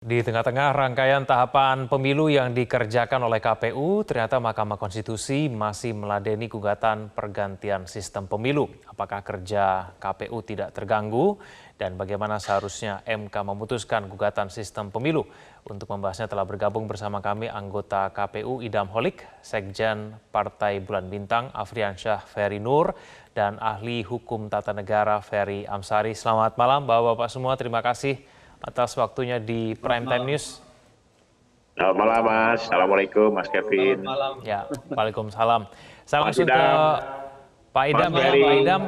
Di tengah-tengah rangkaian tahapan pemilu yang dikerjakan oleh KPU, ternyata Mahkamah Konstitusi masih meladeni gugatan pergantian sistem pemilu. Apakah kerja KPU tidak terganggu dan bagaimana seharusnya MK memutuskan gugatan sistem pemilu? Untuk membahasnya telah bergabung bersama kami anggota KPU Idam Holik, Sekjen Partai Bulan Bintang Afriansyah Ferry Nur, dan ahli hukum tata negara Ferry Amsari. Selamat malam Bapak-Bapak semua, terima kasih atas waktunya di Prime Time News. Selamat malam Mas, Assalamualaikum Mas Kevin. Ya, Waalaikumsalam. Saya Mas langsung ke Idam. Pak Idam ya, Pak Idam.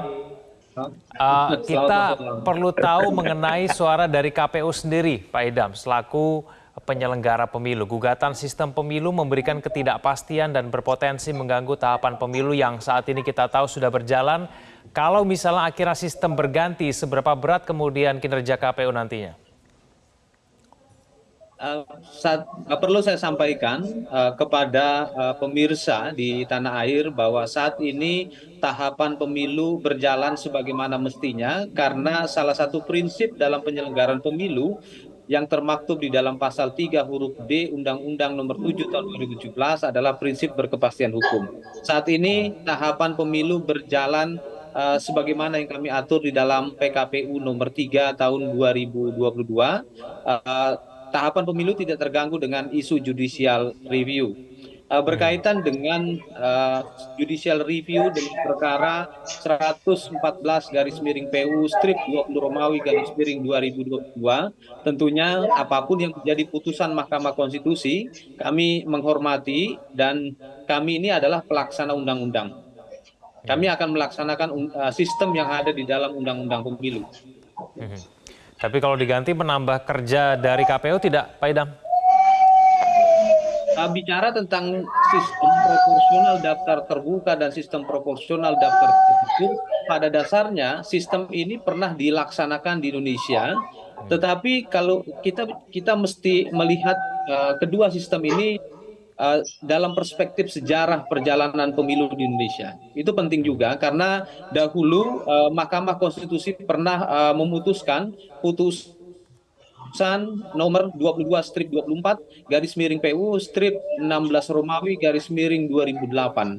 Kita perlu tahu mengenai suara dari KPU sendiri, Pak Idam, selaku penyelenggara pemilu. Gugatan sistem pemilu memberikan ketidakpastian dan berpotensi mengganggu tahapan pemilu yang saat ini kita tahu sudah berjalan. Kalau misalnya akhirnya sistem berganti, seberapa berat kemudian kinerja KPU nantinya? Perlu saya sampaikan kepada pemirsa di tanah air bahwa saat ini tahapan pemilu berjalan sebagaimana mestinya karena salah satu prinsip dalam penyelenggaraan pemilu yang termaktub di dalam pasal 3 huruf D Undang-Undang Nomor 7 Tahun 2017 adalah prinsip berkepastian hukum. Saat ini tahapan pemilu berjalan sebagaimana yang kami atur di dalam PKPU Nomor 3 Tahun 2022. Tahapan pemilu tidak terganggu dengan isu judicial review. Berkaitan dengan judicial review dengan perkara 114 garis miring PU strip 20 Romawi garis miring 2022, tentunya apapun yang menjadi putusan Mahkamah Konstitusi, kami menghormati dan kami ini adalah pelaksana undang-undang. Kami akan melaksanakan sistem yang ada di dalam undang-undang pemilu. Tapi kalau diganti menambah kerja dari KPU tidak, Pak Idam? Bicara tentang sistem proporsional daftar terbuka dan sistem proporsional daftar tertutup, pada dasarnya sistem ini pernah dilaksanakan di Indonesia. Tetapi kalau kita mesti melihat kedua sistem ini dalam perspektif sejarah perjalanan pemilu di Indonesia. Itu penting juga karena dahulu Mahkamah Konstitusi pernah memutuskan putusan nomor 22/24 garis miring PU strip 16 Romawi garis miring 2008.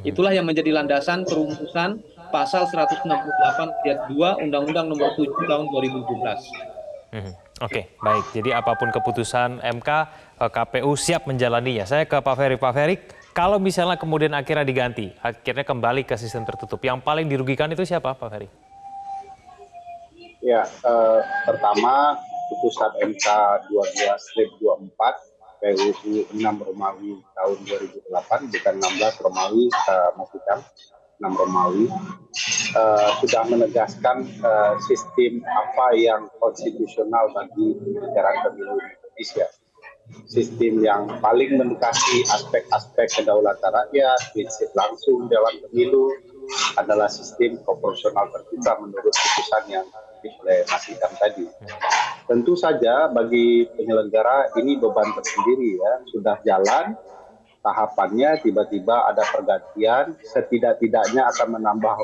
Itulah yang menjadi landasan perumusan pasal 168 ayat 2 Undang-Undang Nomor 7 Tahun 2017. Oke, baik. Jadi apapun keputusan MK, KPU siap menjalaninya. Saya ke Pak Ferry. Pak Ferry, kalau misalnya kemudian akhirnya diganti, akhirnya kembali ke sistem tertutup, yang paling dirugikan itu siapa, Pak Ferry? Ya, pertama putusan MK 22/24 PUU 6 Romawi tahun 2008, bukan 16 Romawi, Mas Idam, 6 Romawi, sudah menegaskan sistem apa yang konstitusional bagi penyelenggaraan pemilu Indonesia. Sistem yang paling mendekati aspek-aspek kedaulatan rakyat, prinsip langsung dalam pemilu adalah sistem proporsional terbuka menurut putusan yang oleh Mas Idam tadi. Tentu saja bagi penyelenggara ini beban tersendiri ya, sudah jalan tahapannya, tiba-tiba ada pergantian, setidak-tidaknya akan menambah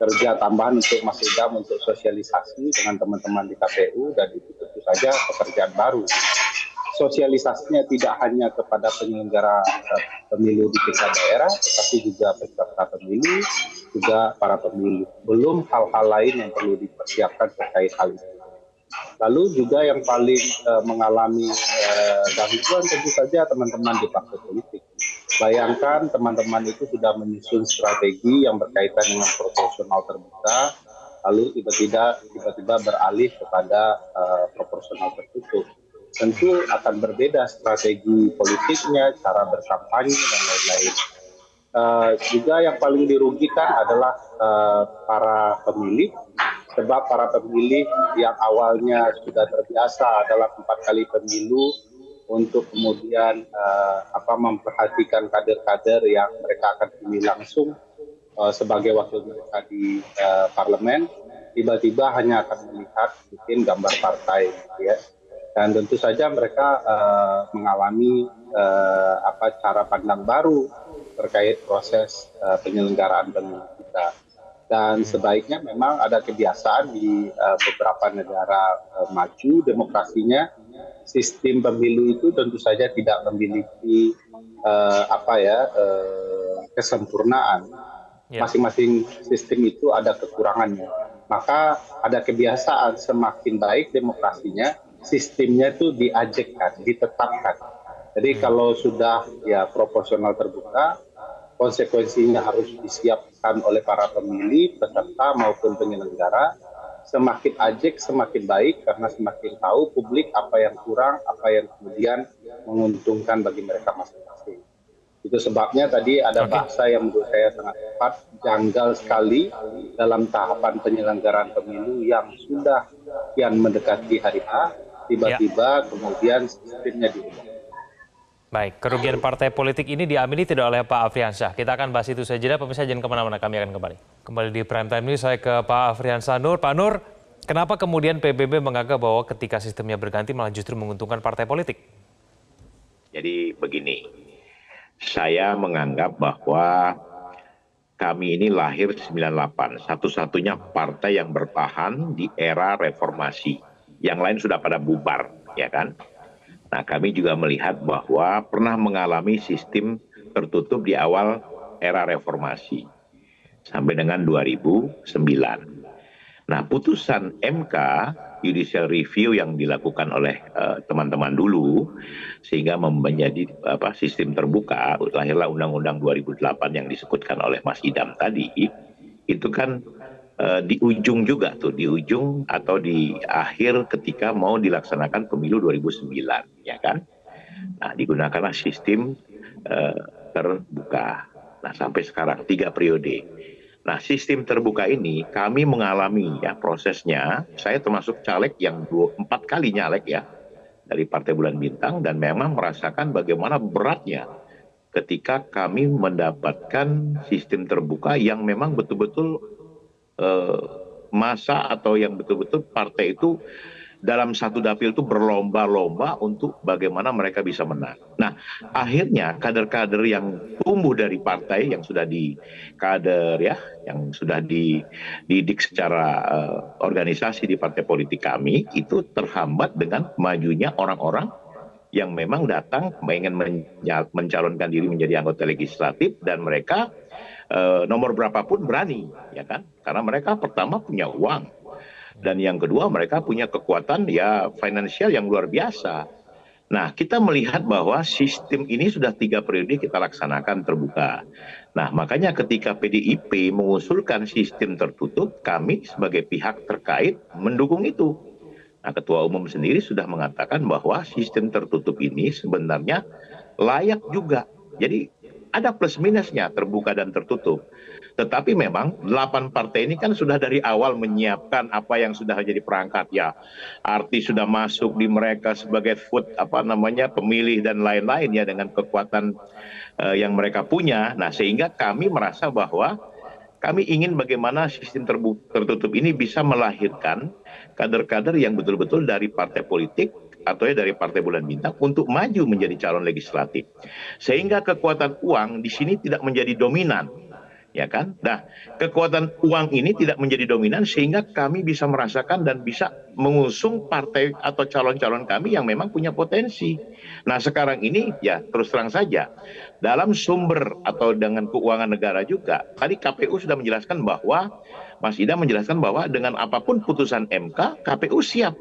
kerja tambahan untuk Mas Idam untuk sosialisasi dengan teman-teman di KPU, dan itu tentu saja pekerjaan baru. Sosialisasinya tidak hanya kepada penyelenggara pemilu di tingkat daerah, tetapi juga peserta pemilu, juga para pemilu. Belum hal-hal lain yang perlu dipersiapkan terkait hal itu. Lalu juga yang paling mengalami gangguan tentu saja teman-teman di partai politik. Bayangkan teman-teman itu sudah menyusun strategi yang berkaitan dengan proporsional terbuka, lalu tiba-tiba beralih kepada proporsional tertutup. Tentu akan berbeda strategi politiknya, cara berkampanye, dan lain-lain. Juga yang paling dirugikan adalah para pemilih, sebab para pemilih yang awalnya sudah terbiasa dalam 4 kali pemilu untuk kemudian memperhatikan kader-kader yang mereka akan pilih langsung sebagai wakil mereka di parlemen, tiba-tiba hanya akan melihat mungkin gambar partai, ya. Dan tentu saja mereka mengalami cara pandang baru terkait proses penyelenggaraan pemilu kita. Dan sebaiknya memang ada kebiasaan di beberapa negara maju demokrasinya, sistem pemilu itu tentu saja tidak memiliki kesempurnaan. Ya. Masing-masing sistem itu ada kekurangannya. Maka ada kebiasaan semakin baik demokrasinya, sistemnya itu diajekkan, ditetapkan. Jadi kalau sudah ya proporsional terbuka, konsekuensinya harus disiapkan oleh para pemilih, peserta maupun penyelenggara. Semakin ajek, semakin baik, karena semakin tahu publik apa yang kurang, apa yang kemudian menguntungkan bagi mereka masing-masing. Itu sebabnya tadi ada bahasa yang menurut saya sangat tepat, janggal sekali dalam tahapan penyelenggaraan pemilu yang sudah kian mendekati hari H, tiba-tiba kemudian sistemnya diubah. Baik, kerugian partai politik ini diamini tidak oleh Pak Afriansyah. Kita akan bahas itu saja. Pemirsa jangan kemana-mana, kami akan kembali. Kembali di Prime Time News, saya ke Pak Afriansyah Nur. Pak Nur, kenapa kemudian PBB menganggap bahwa ketika sistemnya berganti malah justru menguntungkan partai politik? Jadi begini, saya menganggap bahwa kami ini lahir 98, satu-satunya partai yang bertahan di era reformasi. Yang lain sudah pada bubar, ya kan? Nah, kami juga melihat bahwa pernah mengalami sistem tertutup di awal era reformasi sampai dengan 2009. Nah, putusan MK judicial review yang dilakukan oleh teman-teman dulu sehingga menjadi sistem terbuka, lahirlah Undang-Undang 2008 yang disebutkan oleh Mas Idam tadi. Itu kan di ujung juga tuh, di ujung atau di akhir ketika mau dilaksanakan pemilu 2009, ya kan? Nah, digunakanlah sistem terbuka. Nah, sampai sekarang 3 periode. Nah, sistem terbuka ini kami mengalami ya prosesnya. Saya termasuk caleg yang 4 kali nyalek ya dari Partai Bulan Bintang, dan memang merasakan bagaimana beratnya ketika kami mendapatkan sistem terbuka yang memang betul-betul masa atau yang betul-betul partai itu dalam satu dapil itu berlomba-lomba untuk bagaimana mereka bisa menang. Nah, akhirnya kader-kader yang tumbuh dari partai yang sudah di kader ya, yang sudah dididik secara organisasi di partai politik kami itu terhambat dengan majunya orang-orang yang memang datang ingin mencalonkan diri menjadi anggota legislatif, dan mereka nomor berapapun berani, ya kan? Karena mereka pertama punya uang, dan yang kedua mereka punya kekuatan ya finansial yang luar biasa. Nah, kita melihat bahwa sistem ini sudah 3 periode kita laksanakan terbuka. Nah, makanya ketika PDIP mengusulkan sistem tertutup, kami sebagai pihak terkait mendukung itu. Nah, Ketua Umum sendiri sudah mengatakan bahwa sistem tertutup ini sebenarnya layak juga. Jadi ada plus minusnya terbuka dan tertutup. Tetapi memang 8 partai ini kan sudah dari awal menyiapkan apa yang sudah jadi perangkat ya. Arti sudah masuk di mereka sebagai pemilih dan lain-lain ya, dengan kekuatan yang mereka punya. Nah, sehingga kami merasa bahwa kami ingin bagaimana sistem tertutup ini bisa melahirkan kader-kader yang betul-betul dari partai politik atau dari Partai Bulan Bintang untuk maju menjadi calon legislatif. Sehingga kekuatan uang di sini tidak menjadi dominan, ya kan? Nah, kekuatan uang ini tidak menjadi dominan sehingga kami bisa merasakan dan bisa mengusung partai atau calon-calon kami yang memang punya potensi. Nah, sekarang ini ya terus terang saja, dalam sumber atau dengan keuangan negara juga, tadi KPU sudah menjelaskan bahwa, Mas Idam menjelaskan bahwa dengan apapun putusan MK, KPU siap.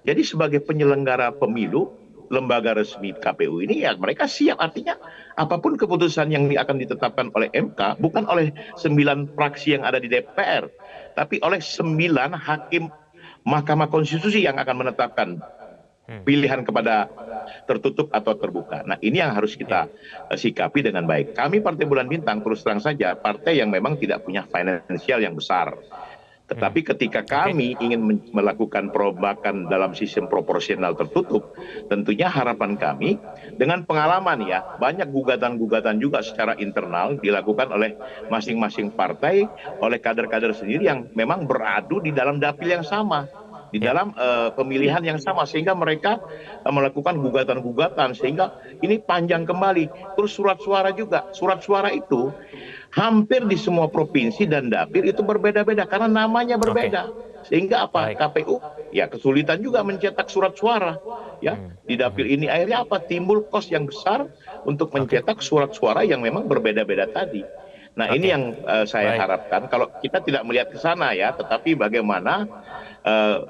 Jadi sebagai penyelenggara pemilu, lembaga resmi KPU ini ya mereka siap, artinya apapun keputusan yang akan ditetapkan oleh MK, bukan oleh 9 fraksi yang ada di DPR, tapi oleh 9 hakim Mahkamah Konstitusi yang akan menetapkan pilihan kepada tertutup atau terbuka. Nah, ini yang harus kita sikapi dengan baik. Kami Partai Bulan Bintang terus terang saja partai yang memang tidak punya finansial yang besar. Tetapi ketika kami ingin melakukan perombakan dalam sistem proporsional tertutup, tentunya harapan kami dengan pengalaman ya, banyak gugatan-gugatan juga secara internal dilakukan oleh masing-masing partai, oleh kader-kader sendiri yang memang beradu di dalam dapil yang sama. di dalam pemilihan yang sama, sehingga mereka melakukan gugatan-gugatan sehingga ini panjang kembali. Terus surat suara juga, surat suara itu hampir di semua provinsi dan dapil itu berbeda-beda karena namanya berbeda. Sehingga apa? Baik. KPU ya kesulitan juga mencetak surat suara ya di dapil ini. Akhirnya apa? Timbul kos yang besar untuk mencetak surat suara yang memang berbeda-beda tadi. Nah, ini yang saya Baik. harapkan kalau kita tidak melihat ke sana ya, tetapi bagaimana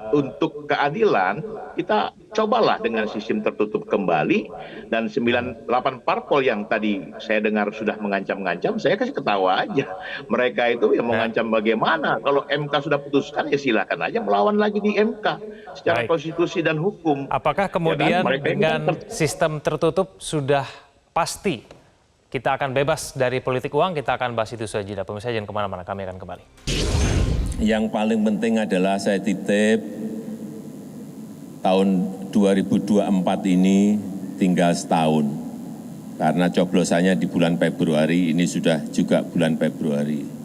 untuk keadilan kita cobalah dengan sistem tertutup kembali, dan 8 parpol yang tadi saya dengar sudah mengancam-ngancam, saya kasih ketawa aja. Mereka itu yang mengancam bagaimana? Kalau MK sudah putuskan ya silakan aja melawan lagi di MK secara Baik. konstitusi dan hukum. Apakah kemudian Mereka ini dengan kan sistem tertutup sudah pasti kita akan bebas dari politik uang? Kita akan bahas itu saja. Pemirsa jangan kemana-mana, kami akan kembali. Yang paling penting adalah saya titip tahun 2024 ini tinggal setahun. Karena coblosannya di bulan Februari, ini sudah juga bulan Februari.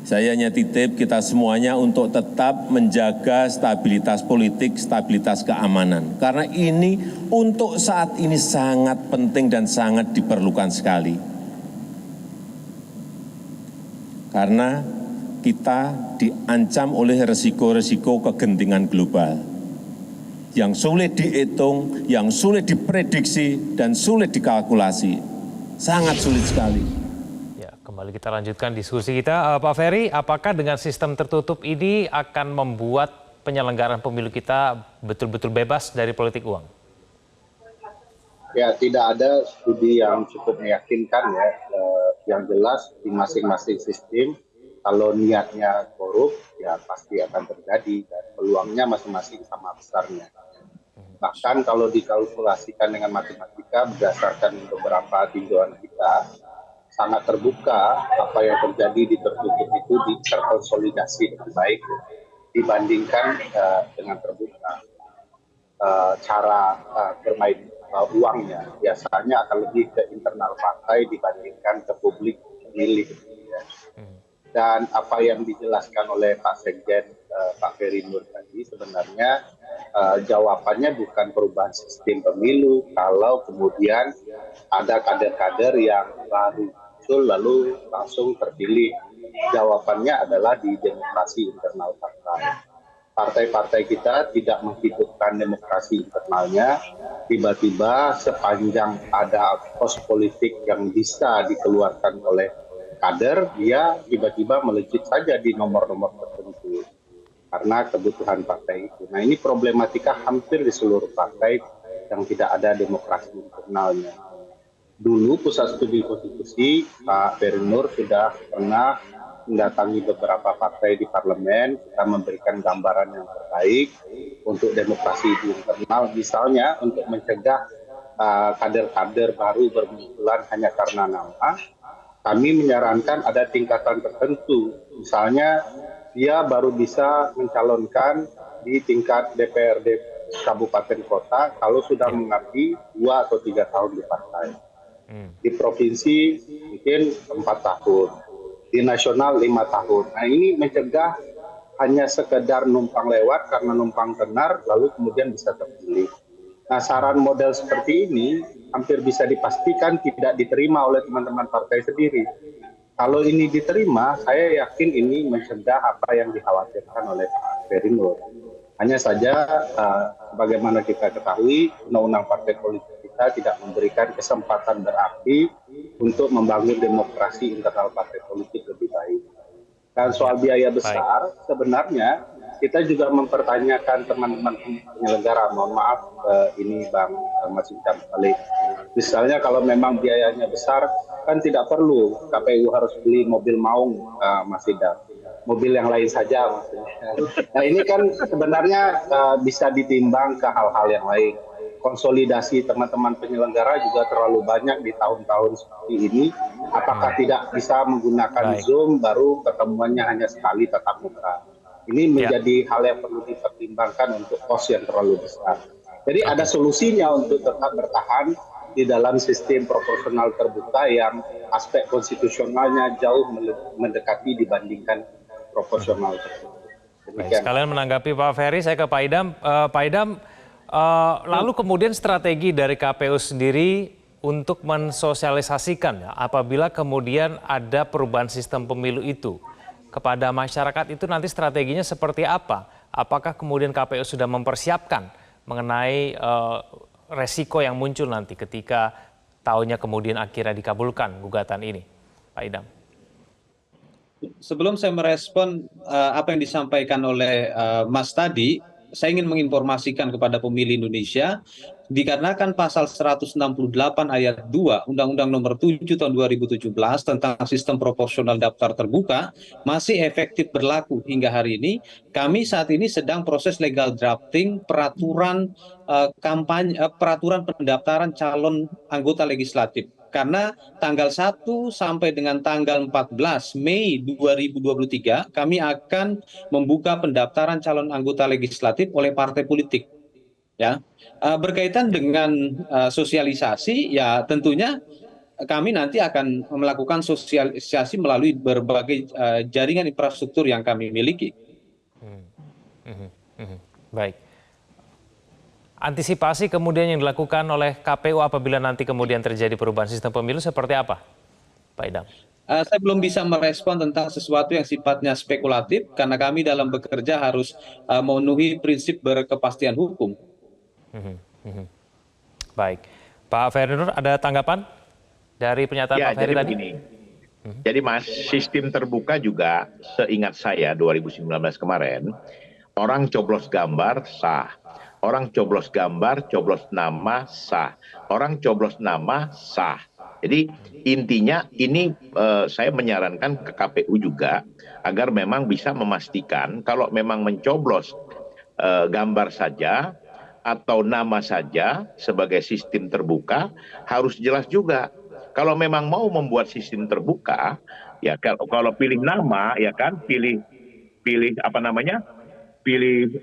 Saya hanya titip kita semuanya untuk tetap menjaga stabilitas politik, stabilitas keamanan. Karena ini untuk saat ini sangat penting dan sangat diperlukan sekali. Karena kita diancam oleh resiko-resiko kegentingan global yang sulit dihitung, yang sulit diprediksi, dan sulit dikalkulasi. Sangat sulit sekali. Ya, kembali kita lanjutkan diskusi kita. Pak Ferry, apakah dengan sistem tertutup ini akan membuat penyelenggaraan pemilu kita betul-betul bebas dari politik uang? Ya, tidak ada studi yang cukup meyakinkan ya. Yang jelas di masing-masing sistem, kalau niatnya korup, ya pasti akan terjadi, dan peluangnya masing-masing sama besarnya. Bahkan kalau dikalkulasikan dengan matematika berdasarkan beberapa tinjauan kita, sangat terbuka apa yang terjadi di tertutup itu terkonsolidasi dengan baik dibandingkan dengan terbuka. Cara bermain uangnya biasanya akan lebih ke internal partai dibandingkan ke publik pemilih. Ya. Dan apa yang dijelaskan oleh Pak Sekjen, Pak Ferry Nur tadi, sebenarnya jawabannya bukan perubahan sistem pemilu. Kalau kemudian ada kader-kader yang baru muncul lalu langsung terpilih, jawabannya adalah di demokrasi internal partai. Partai-partai kita tidak menghidupkan demokrasi internalnya, tiba-tiba sepanjang ada kos politik yang bisa dikeluarkan oleh kader, dia tiba-tiba melejit saja di nomor-nomor tertentu karena kebutuhan partai itu. Nah, ini problematika hampir di seluruh partai yang tidak ada demokrasi internalnya. Dulu Pusat Studi Konstitusi, Pak Ferry Nur sudah pernah mendatangi beberapa partai di parlemen, kita memberikan gambaran yang terbaik untuk demokrasi di internal, misalnya untuk mencegah kader-kader baru bermunculan hanya karena nama. Kami menyarankan ada tingkatan tertentu, misalnya dia baru bisa mencalonkan di tingkat DPRD kabupaten kota kalau sudah mengabdi 2 atau 3 tahun di partai. Di provinsi mungkin 4 tahun, di nasional 5 tahun. Nah, ini mencegah hanya sekedar numpang lewat karena numpang tenar lalu kemudian bisa terpilih. Nah, saran model seperti ini hampir bisa dipastikan tidak diterima oleh teman-teman partai sendiri. Kalau ini diterima, saya yakin ini mencegah apa yang dikhawatirkan oleh Pak Ferry Nur. Hanya saja, bagaimana kita ketahui, undang-undang partai politik kita tidak memberikan kesempatan berarti untuk membangun demokrasi internal partai politik lebih baik. Dan soal biaya besar, sebenarnya kita juga mempertanyakan teman-teman penyelenggara, mohon maaf ini Bang Mas Hikam balik. Misalnya kalau memang biayanya besar, kan tidak perlu KPU harus beli mobil maung, Mas Hidam. Mobil yang lain saja maksudnya. Nah, ini kan sebenarnya bisa ditimbang ke hal-hal yang lain. Konsolidasi teman-teman penyelenggara juga terlalu banyak di tahun-tahun seperti ini. Apakah tidak bisa menggunakan Zoom, baru ketemuannya hanya sekali tatap muka? Ini menjadi hal yang perlu dipertimbangkan untuk kos yang terlalu besar. Jadi ada solusinya untuk tetap bertahan di dalam sistem proporsional terbuka yang aspek konstitusionalnya jauh mendekati dibandingkan proporsional tertutup. Baik, sekalian menanggapi Pak Ferry, saya ke Pak Idam. Pak Idam, lalu kemudian strategi dari KPU sendiri untuk mensosialisasikan ya, apabila kemudian ada perubahan sistem pemilu itu kepada masyarakat itu nanti strateginya seperti apa? Apakah kemudian KPU sudah mempersiapkan mengenai resiko yang muncul nanti ketika tahunnya kemudian akhirnya dikabulkan gugatan ini, Pak Idam? Sebelum saya merespon apa yang disampaikan oleh Mas tadi, saya ingin menginformasikan kepada pemilih Indonesia, dikarenakan pasal 168 ayat 2 Undang-Undang Nomor 7 Tahun 2017 tentang sistem proporsional daftar terbuka masih efektif berlaku hingga hari ini. Kami saat ini sedang proses legal drafting peraturan peraturan pendaftaran calon anggota legislatif. Karena tanggal 1 sampai dengan tanggal 14 Mei 2023 kami akan membuka pendaftaran calon anggota legislatif oleh partai politik. Ya, berkaitan dengan sosialisasi, ya tentunya kami nanti akan melakukan sosialisasi melalui berbagai jaringan infrastruktur yang kami miliki. Baik. Antisipasi kemudian yang dilakukan oleh KPU apabila nanti kemudian terjadi perubahan sistem pemilu seperti apa, Pak Idam? Saya belum bisa merespon tentang sesuatu yang sifatnya spekulatif karena kami dalam bekerja harus memenuhi prinsip berkepastian hukum. Baik, Pak Ferry Nur, ada tanggapan dari pernyataan Pak Ferry tadi? Begini. Jadi Mas, sistem terbuka juga seingat saya 2019 kemarin, orang coblos gambar sah. Orang coblos gambar, coblos nama sah. Orang coblos nama sah. Jadi intinya ini saya menyarankan ke KPU juga agar memang bisa memastikan kalau memang mencoblos gambar saja atau nama saja sebagai sistem terbuka harus jelas juga. Kalau memang mau membuat sistem terbuka, ya kalau pilih nama ya kan pilih apa namanya? Pilih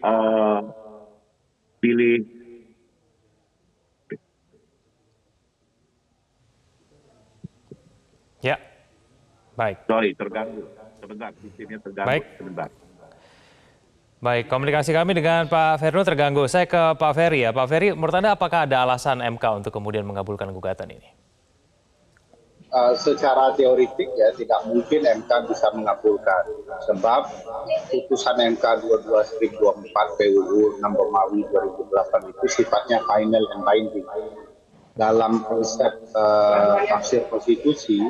Ya, baik. Sorry, terganggu. Sebentar, sistemnya terganggu. Baik. Sebentar. Baik, komunikasi kami dengan Pak Ferry Nur terganggu. Saya ke Pak Ferry ya. Pak Ferry, menurut Anda apakah ada alasan MK untuk kemudian mengabulkan gugatan ini? Secara teoritik ya tidak mungkin MK bisa mengabulkan sebab putusan MK 22/24 PUU 6 Romawi 2008 itu sifatnya final and binding. Dalam konsep tafsir konstitusi,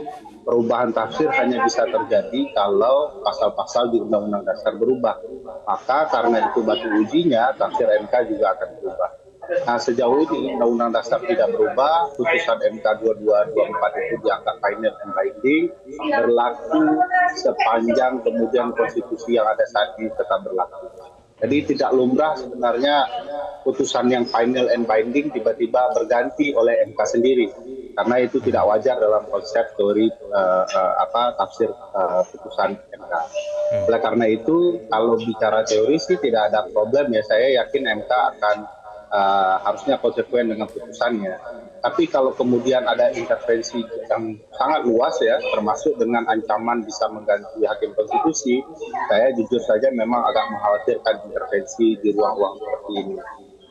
perubahan tafsir hanya bisa terjadi kalau pasal-pasal di Undang-Undang Dasar berubah. Maka karena itu batu ujinya, tafsir MK juga akan berubah. Nah, sejauh ini Undang-Undang Dasar tidak berubah, putusan MK 22/24 itu dianggap final and binding, berlaku sepanjang kemudian konstitusi yang ada saat ini tetap berlaku. Jadi tidak lumrah sebenarnya putusan yang final and binding tiba-tiba berganti oleh MK sendiri, karena itu tidak wajar dalam konsep teori tafsir putusan MK. Oleh karena itu, kalau bicara teori sih tidak ada problem ya, saya yakin MK akan harusnya konsekuen dengan putusannya. Tapi kalau kemudian ada intervensi yang sangat luas ya, termasuk dengan ancaman bisa mengganti hakim konstitusi, saya jujur saja memang agak mengkhawatirkan intervensi di ruang-ruang seperti ini.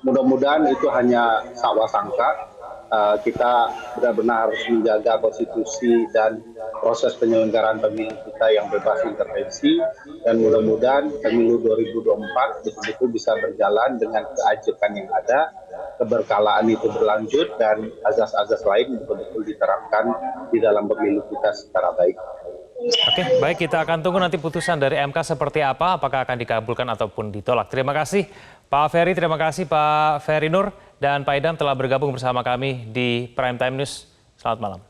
Mudah-mudahan itu hanya sangka. Kita benar-benar harus menjaga konstitusi dan proses penyelenggaraan pemilu kita yang bebas intervensi, dan mudah-mudahan pemilu 2024 betul-betul bisa berjalan dengan keajekan yang ada, keberkalaan itu berlanjut, dan azas-azas lain betul-betul diterapkan di dalam pemilu kita secara baik. Oke, baik, kita akan tunggu nanti putusan dari MK seperti apa, apakah akan dikabulkan ataupun ditolak. Terima kasih Pak Ferry, terima kasih Pak Ferry Nur, dan Pak Idam telah bergabung bersama kami di Prime Time News. Selamat malam.